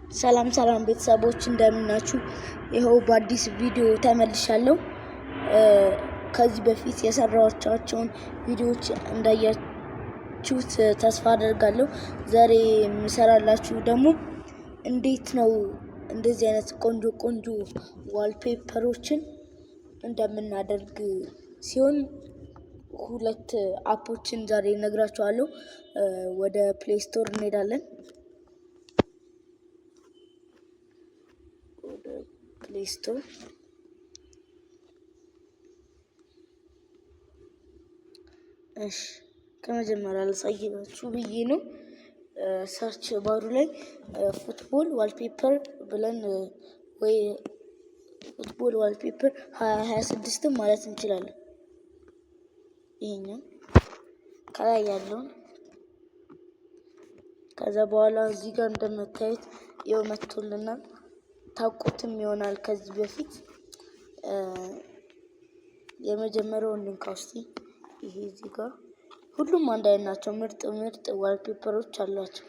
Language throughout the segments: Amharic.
ሰላም ቤተሰቦች እንደምናችሁ። ይኸው በአዲስ ቪዲዮ ተመልሻለሁ። ከዚህ በፊት የሰራኋቸውን ቪዲዮዎች እንዳያችሁት ተስፋ አደርጋለሁ። ዛሬ የምሰራላችሁ ደግሞ እንዴት ነው እንደዚህ አይነት ቆንጆ ዋልፔፐሮችን እንደምናደርግ ሲሆን ሁለት አፖችን ዛሬ እነግራችኋለሁ። ወደ ፕሌይ ስቶር እንሄዳለን። ፕሌይ ስቶር ከመጀመሪያ ላሳያችሁ ብዬ ነው። ሰርች ባሩ ላይ ፉትቦል ዋልፔፐር ብለን ወይ ፉትቦል ዋልፔፐር 2026 ማለት እንችላለን። ይሄኛው ከላይ ያለውን ከዛ በኋላ እዚህ ጋር እንደምታዩት ይኸው መጥቶልናል። ታውቁትም ይሆናል ከዚህ በፊት የመጀመሪያውን እንካውስቲ ይሄ እዚህ ጋር ሁሉም አንድ አይነት ናቸው። ምርጥ ዋልፔፐሮች አሏቸው።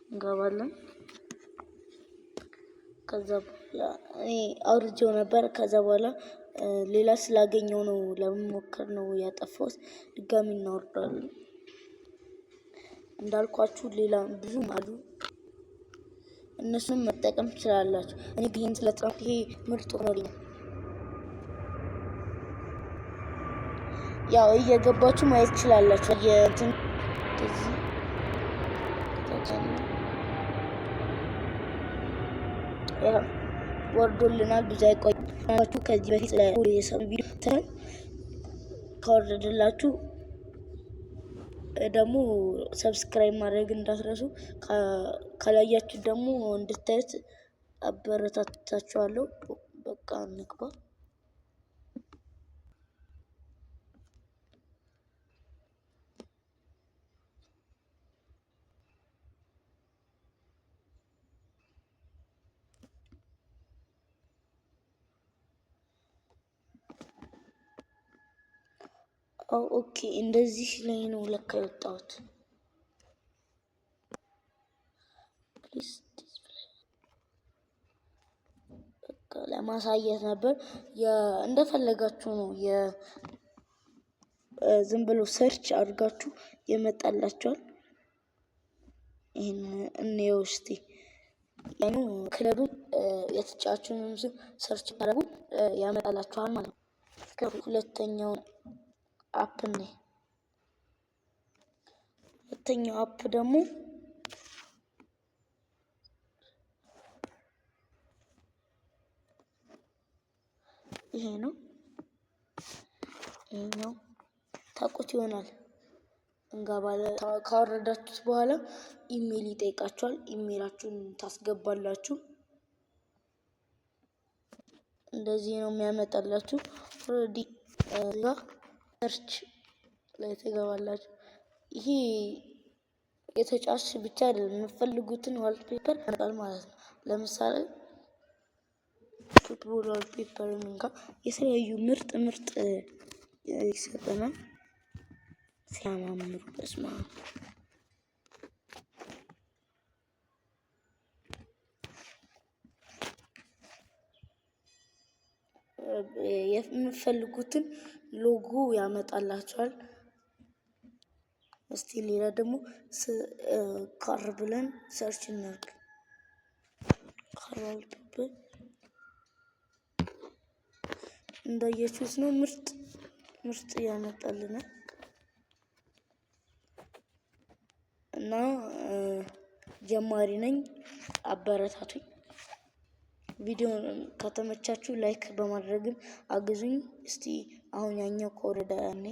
እንገባለን። ከዛ በኋላ እኔ አውርጄው ነበር። ከዛ በኋላ ሌላ ስላገኘው ነው ለመሞከር ነው ያጠፋሁት። ድጋሚ እናወርዳለን። እንዳልኳችሁ ሌላ ብዙም አሉ። እነሱን መጠቀም ትችላላችሁ። እኔ ግን ስለተጠቀምኩ ይሄ ምርጥ ሆኖልኛል። ያው እየገባችሁ ማየት ትችላላችሁ። ወርዶልናል። ብዙ አይቆይም። ከዚህ በፊት የሰሩ ቪዲዮ ካወረደላችሁ ደግሞ ሰብስክራይብ ማድረግ እንዳትረሱ። ካላያችሁ ደግሞ እንድታዩት አበረታታችኋለሁ። በቃ እንግባ። ኦኬ፣ እንደዚህ ላይ ነው ለካ የወጣሁት። ለማሳየት ነበር። እንደፈለጋችሁ ነው ዝም ብሎ ሰርች አድርጋችሁ የመጣላችኋል። ይሄን እንየው እስቲ። ያኑ ክለቡን የተጫዋቹንም ስም ሰርች አድርጉ ያመጣላችኋል ማለት ነው። ሁለተኛው አፕ ነው። ሁለተኛው አፕ ደግሞ ይሄ ነው። ይሄኛው ታውቁት ይሆናል። ካወረዳችሁት በኋላ ኢሜል ይጠይቃችኋል። ኢሜላችሁን ታስገባላችሁ። እንደዚህ ነው የሚያመጣላችሁ። ኦልሬዲ ሰርች ላይ ትገባላችሁ። ይሄ የተጫዋች ብቻ አይደለም፣ የምትፈልጉትን ዋልፔፐር ያመጣል ማለት ነው። ለምሳሌ ፉትቦል ዋልፔፐር እንካ የተለያዩ ምርጥ ይሰጠናል። ሲያማምሩ በስማ የምትፈልጉትን ሎጎ ያመጣላችኋል። እስቲ ሌላ ደግሞ ካር ብለን ሰርች እናድርግ። ካር ዋልፔፐር እንዳያችሁት ነው። ምርጥ ያመጣልናል እና ጀማሪ ነኝ፣ አበረታቱኝ። ቪዲዮ ከተመቻችሁ ላይክ በማድረግም አግዙኝ። እስቲ አሁን ያኛው ከወረደ እኔ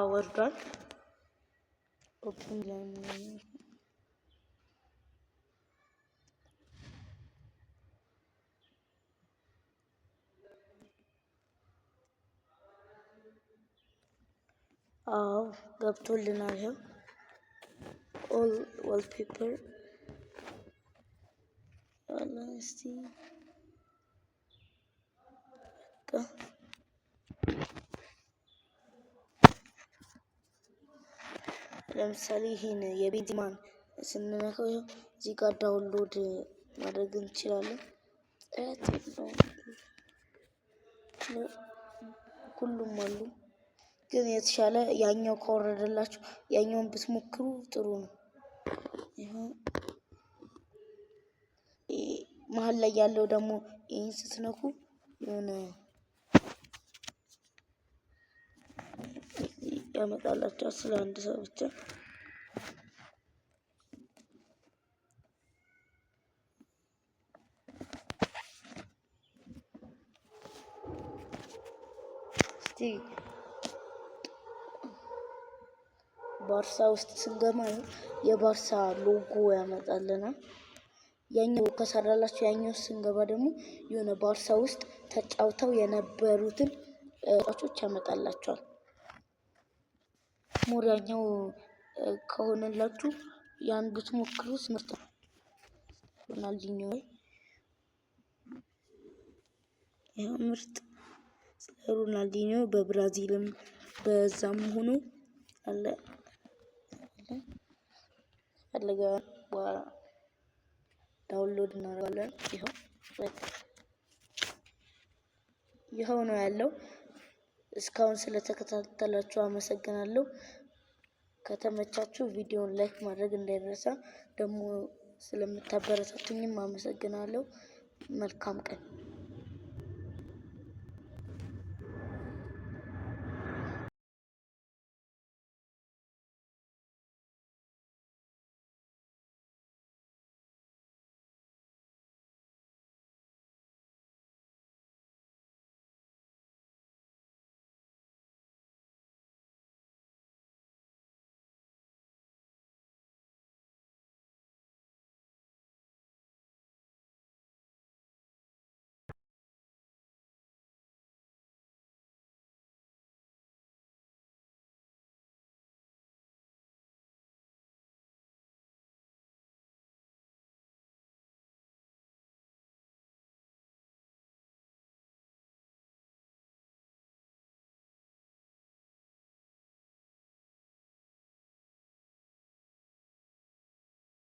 ወርዷል። ኦፕን ገብቶልናል። ይኸው ኦል ዋልፔፐር እስቲ ለምሳሌ ይሄን የቤንዚማን ስንነካው እዚህ ጋር ዳውንሎድ ማድረግ እንችላለን። ሁሉም አሉ፣ ግን የተሻለ ያኛው ካወረደላችሁ ያኛውን ብትሞክሩ ጥሩ ነው። መሀል ላይ ያለው ደግሞ ይህን ስትነኩ የሆነ ያመጣላችኋል ስለ አንድ ሰው ብቻ። እስቲ ባርሳ ውስጥ ስንገባ የባርሳ ሎጎ ያመጣልናል። ያኛው ከሰራላችሁ ያኛው ስንገባ ደግሞ የሆነ ባርሳ ውስጥ ተጫውተው የነበሩትን ተጫዋቾች ያመጣላችኋል። ሞር ያኛው ከሆነላችሁ ያን ብትሞክሩት ምርጥ ነው። ሮናልዲኒዮ ያ ምርጥ ሮናልዲኒዮ በብራዚልም በዛም ሆኖ አለ ፈለገ ዳውንሎድ እናደርጋለን። ይኸው ነው ያለው። እስካሁን ስለተከታተላችሁ አመሰግናለሁ። ከተመቻችሁ ቪዲዮን ላይክ ማድረግ እንዳይረሳ። ደግሞ ስለምታበረታቱኝም አመሰግናለሁ። መልካም ቀን።